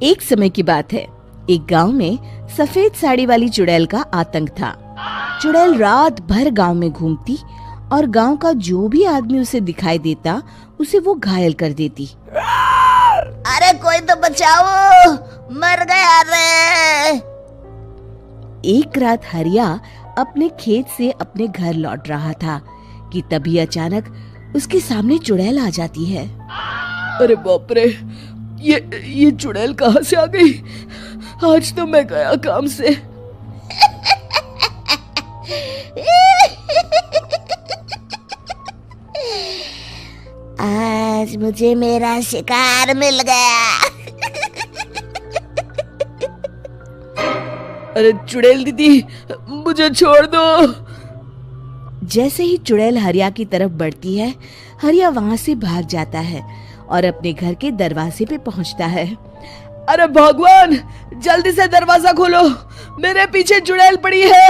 एक समय की बात है। एक गांव में सफेद साड़ी वाली चुड़ैल का आतंक था। चुड़ैल रात भर गांव में घूमती और गांव का जो भी आदमी उसे दिखाई देता उसे वो घायल कर देती। अरे कोई तो बचाओ, मर गया रे। एक रात हरिया अपने खेत से अपने घर लौट रहा था कि तभी अचानक उसके सामने चुड़ैल आ जाती है। अरे बाप रे, ये चुड़ैल कहाँ से आ गई? आज तो मैं गया काम से। आज मुझे मेरा शिकार मिल गया। अरे चुड़ैल दीदी, मुझे छोड़ दो। जैसे ही चुड़ैल हरिया की तरफ बढ़ती है, हरिया वहाँ से भाग जाता है और अपने घर के दरवाजे पे पहुँचता है। अरे भगवान, जल्दी से दरवाजा खोलो, मेरे पीछे चुड़ैल पड़ी है।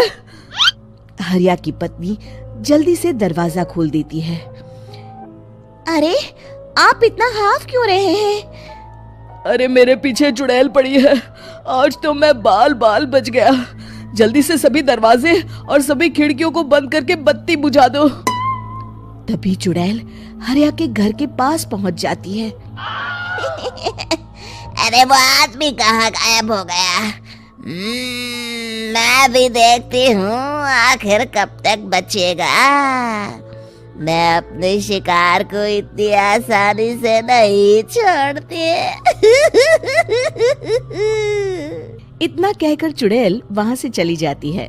हरिया की पत्नी जल्दी से दरवाजा खोल देती है। अरे आप इतना हाफ क्यों रहे हैं? अरे मेरे पीछे चुड़ैल पड़ी है, आज तो मैं बाल बाल बच गया। जल्दी से सभी दरवाजे और सभी खिड़कियों को बंद करके बत्ती बुझा दो। तभी चुड़ैल हरिया के घर के पास पहुंच जाती है। अरे वो आदमी कहाँ गायब हो गया? मैं भी देखती हूँ आखिर कब तक बचेगा। मैं अपने शिकार को इतनी आसानी से नहीं छोड़ती। इतना कहकर चुड़ैल वहाँ से चली जाती है।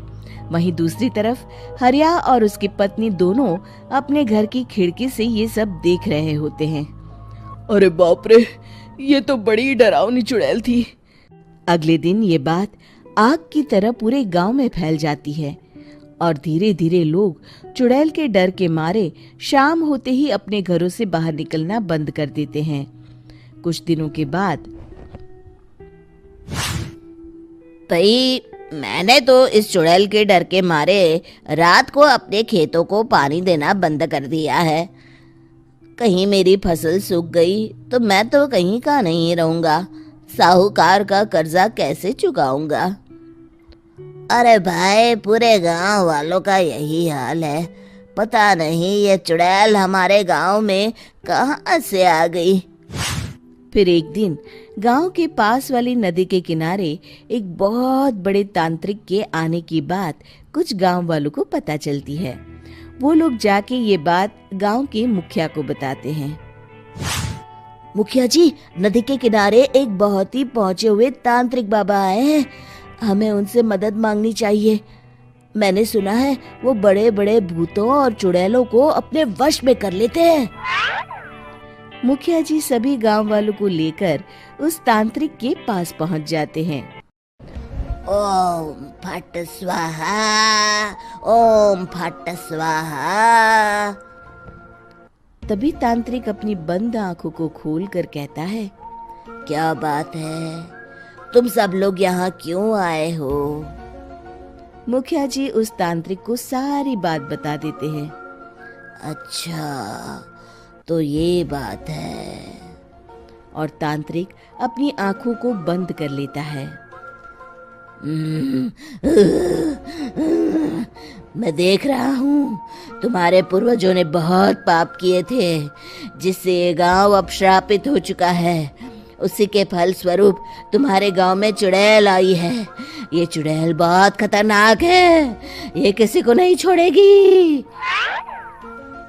वहीं दूसरी तरफ हरिया और उसकी पत्नी दोनों अपने घर की खिड़की से ये सब देख रहे होते हैं। अरे बाप रे, ये तो बड़ी डरावनी चुड़ैल थी। अगले दिन ये बात आग की तरह पूरे गांव में फैल जाती है और धीरे धीरे लोग चुड़ैल के डर के मारे शाम होते ही अपने घरों से बाहर निकलना बंद कर देते हैं। कुछ दिनों के बाद भाई, मैंने तो इस चुड़ैल के डर के मारे रात को अपने खेतों को पानी देना बंद कर दिया है। कहीं मेरी फसल सूख गई तो मैं तो कहीं का नहीं रहूंगा। साहूकार का कर्जा कैसे चुकाऊंगा? अरे भाई, पूरे गांव वालों का यही हाल है। पता नहीं ये चुड़ैल हमारे गांव में कहाँ से आ गई। फिर एक दिन गांव के पास वाली नदी के किनारे एक बहुत बड़े तांत्रिक के आने की बात कुछ गांव वालों को पता चलती है। वो लोग जाके ये बात गांव के मुखिया को बताते हैं। मुखिया जी, नदी के किनारे एक बहुत ही पहुंचे हुए तांत्रिक बाबा आए हैं। हमें उनसे मदद मांगनी चाहिए। मैंने सुना है वो बड़े बड़े भूतों और चुड़ैलों को अपने वश में कर लेते हैं। मुखिया जी सभी गांव वालों को लेकर उस तांत्रिक के पास पहुंच जाते हैं। ओम फट स्वाहा, ओम फट स्वाहा। तभी तांत्रिक अपनी बंद आंखों को खोलकर कहता है, क्या बात है? तुम सब लोग यहाँ क्यों आए हो? मुखिया जी उस तांत्रिक को सारी बात बता देते हैं। अच्छा, तो ये बात है। और तांत्रिक अपनी आंखों को बंद कर लेता है। मैं देख रहा हूँ तुम्हारे पूर्वजों ने बहुत पाप किए थे, जिससे ये गांव अब श्रापित हो चुका है। उसी के फल स्वरूप तुम्हारे गांव में चुड़ैल आई है। ये चुड़ैल बहुत खतरनाक है, ये किसी को नहीं छोड़ेगी।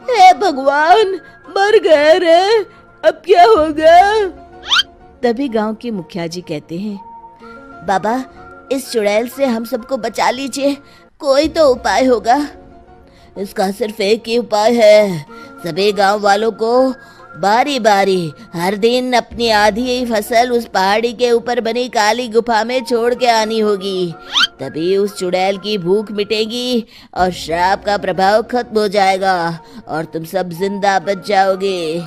हे भगवान, मर गए रे, अब क्या होगा? तभी गांव के मुखिया जी कहते हैं, बाबा, इस चुड़ैल से हम सबको बचा लीजिए। कोई तो उपाय होगा। इसका सिर्फ एक ही उपाय है। सभी गांव वालों को बारी बारी हर दिन अपनी आधी फसल उस पहाड़ी के ऊपर बनी काली गुफा में छोड़ के आनी होगी। तभी उस चुड़ैल की भूख मिटेगी और श्राप का प्रभाव खत्म हो जाएगा और तुम सब जिंदा बच जाओगे।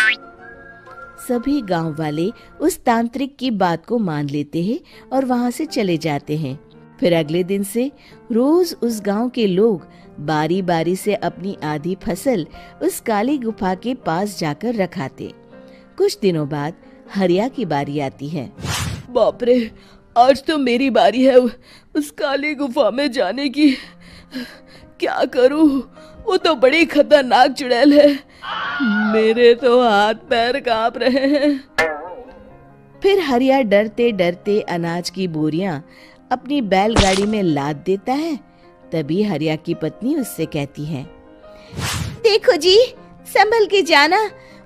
सभी गांव वाले उस तांत्रिक की बात को मान लेते हैं और वहां से चले जाते हैं। फिर अगले दिन से रोज उस गांव के लोग बारी बारी से अपनी आधी फसल उस काली गुफा के पास जाकर रखाते। कुछ दिनों बाद हरिया की बारी आती है। बाप रे, आज तो मेरी बारी है उस काली गुफा में जाने की। क्या करूं, वो तो बड़ी खतरनाक चुड़ैल है। मेरे तो हाथ पैर कांप रहे हैं। फिर हरिया डरते डरते अनाज की बोरियां अपनी बैलगाड़ी में लाद देता है। तभी हरिया की पत्नी उससे कहती है, देखो जी, संभल के जाना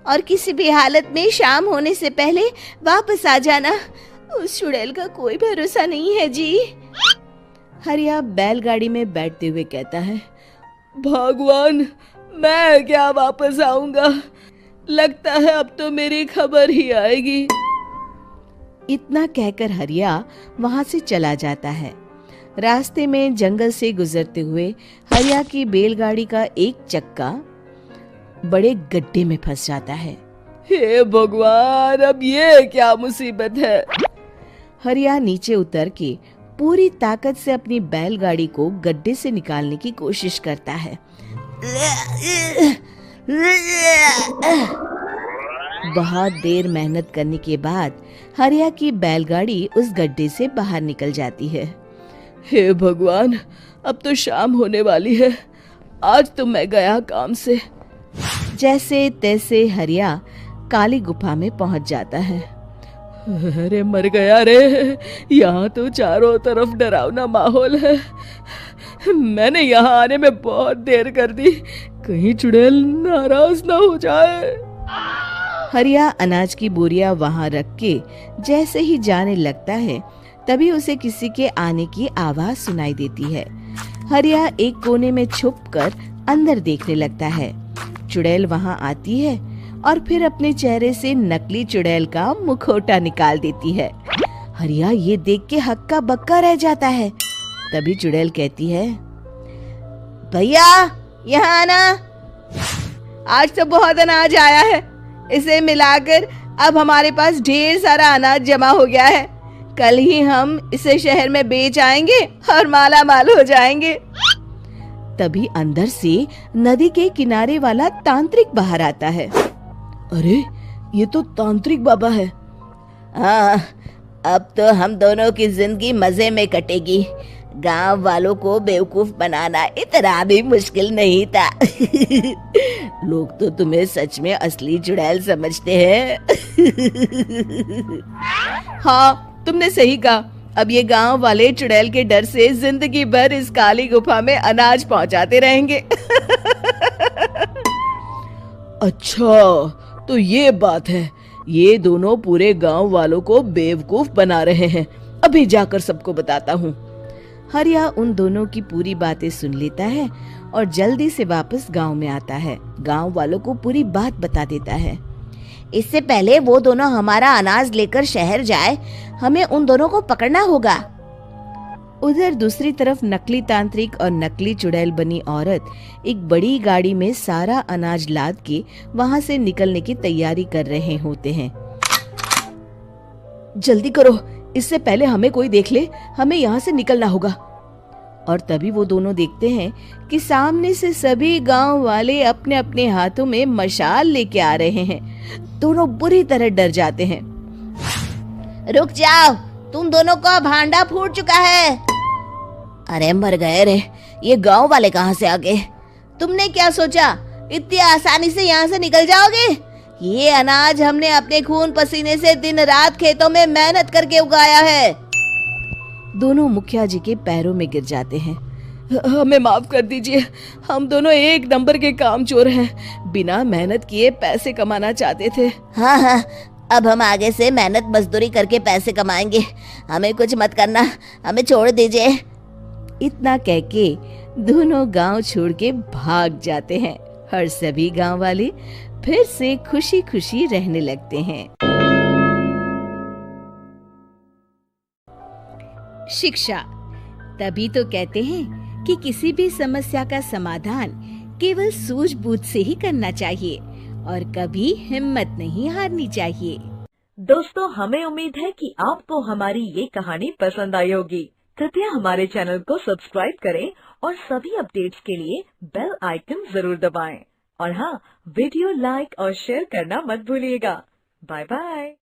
और किसी भी हालत में शाम होने से पहले वापस आ जाना। उस चुड़ैल का कोई भरोसा नहीं है जी। हरिया बैलगाड़ी में बैठते हुए कहता है, भगवान, मैं क्या वापस आऊंगा? लगता है अब तो मेरी खबर ही आएगी। इतना कहकर हरिया वहां से चला जाता है। रास्ते में जंगल से गुजरते हुए हरिया की बैलगाड़ी का एक चक्का बड़े गड्ढे में फंस जाता है। हे भगवान, अब ये क्या मुसीबत है? हरिया नीचे उतर के पूरी ताकत से अपनी बैलगाड़ी को गड्ढे से निकालने की कोशिश करता है। बहुत देर मेहनत करने के बाद हरिया की बैलगाड़ी उस गड्ढे से बाहर निकल जाती है। हे भगवान, अब तो शाम होने वाली है। आज तो मैं गया काम से। जैसे तैसे हरिया काली गुफा में पहुंच जाता है। अरे मर गया रे, यहाँ तो चारों तरफ डरावना माहौल है। मैंने यहाँ आने में बहुत देर कर दी, कहीं चुड़ैल नाराज ना हो जाए। हरिया अनाज की बोरियां वहां रख के जैसे ही जाने लगता है, तभी उसे किसी के आने की आवाज सुनाई देती है। हरिया एक कोने में छुपकर अंदर देखने लगता है। चुड़ैल वहां आती है और फिर अपने चेहरे से नकली चुड़ैल का मुखौटा निकाल देती है। हरिया ये देख के हक्का बक्का रह जाता है। तभी चुड़ैल कहती है, भैया यहाँ आना, आज तो बहुत अनाज आया है। इसे मिलाकर अब हमारे पास ढेर सारा अनाज जमा हो गया है। कल ही हम इसे शहर में बेच आएंगे और माला माल हो जाएंगे। तभी अंदर से नदी के किनारे वाला तांत्रिक बाहर आता है। अरे, ये तो तांत्रिक बाबा है। हाँ, अब तो हम दोनों की जिंदगी मजे में कटेगी। गांव वालों को बेवकूफ बनाना इतना भी मुश्किल नहीं था। लोग तो तुम्हें सच में असली चुड़ैल समझते हैं। हाँ, तुमने सही कहा। अब ये गांव वाले चुड़ैल के डर से जिंदगी भर इस काली गुफा में अनाज पहुंचाते रहेंगे। अच्छा, तो ये बात है। ये दोनों पूरे गांव वालों को बेवकूफ बना रहे हैं। अभी जाकर सबको बताता हूँ। हरिया उन दोनों की पूरी बातें सुन लेता है और जल्दी से वापस गांव में आता है। गांव वालों को पूरी बात बता देता है। इससे पहले वो दोनों हमारा अनाज लेकर शहर जाए, हमें उन दोनों को पकड़ना होगा। उधर दूसरी तरफ नकली तांत्रिक और नकली चुड़ैल बनी औरत एक बड़ी गाड़ी में सारा अनाज लाद के वहां से निकलने की तैयारी कर रहे होते हैं। जल्दी करो, इससे पहले हमें कोई देख ले। हमें यहाँ से निकलना होगा। और तभी वो दोनों देखते हैं कि सामने से सभी गांव वाले अपने अपने हाथों में मशाल लेके आ रहे हैं। दोनों बुरी तरह डर जाते हैं। रुक जाओ, तुम दोनों का भांडा फूट चुका है। अरे मर गए रे, ये गांव वाले कहाँ से आ गए? तुमने क्या सोचा इतनी आसानी से यहाँ से निकल जाओगे? ये अनाज हमने अपने खून पसीने से दिन रात खेतों में मेहनत करके उगाया है। दोनों मुखिया जी के पैरों में गिर जाते हैं। हमें माफ कर दीजिए, हम दोनों एक नंबर के कामचोर हैं। बिना मेहनत किए पैसे कमाना चाहते थे। हाँ हाँ, अब हम आगे से मेहनत मजदूरी करके पैसे कमाएंगे। हमें कुछ मत करना, हमें छोड़ दीजिए। इतना कह के दोनों गांव छोड़ के भाग जाते हैं और सभी गांव वाले फिर से खुशी खुशी रहने लगते हैं। शिक्षा, तभी तो कहते हैं कि किसी भी समस्या का समाधान केवल सूझबूझ से ही करना चाहिए और कभी हिम्मत नहीं हारनी चाहिए। दोस्तों, हमें उम्मीद है कि आपको हमारी ये कहानी पसंद आई होगी। कृपया हमारे चैनल को सब्सक्राइब करें और सभी अपडेट्स के लिए बेल आइकन जरूर दबाएं। और हाँ, वीडियो लाइक और शेयर करना मत भूलिएगा। Bye bye.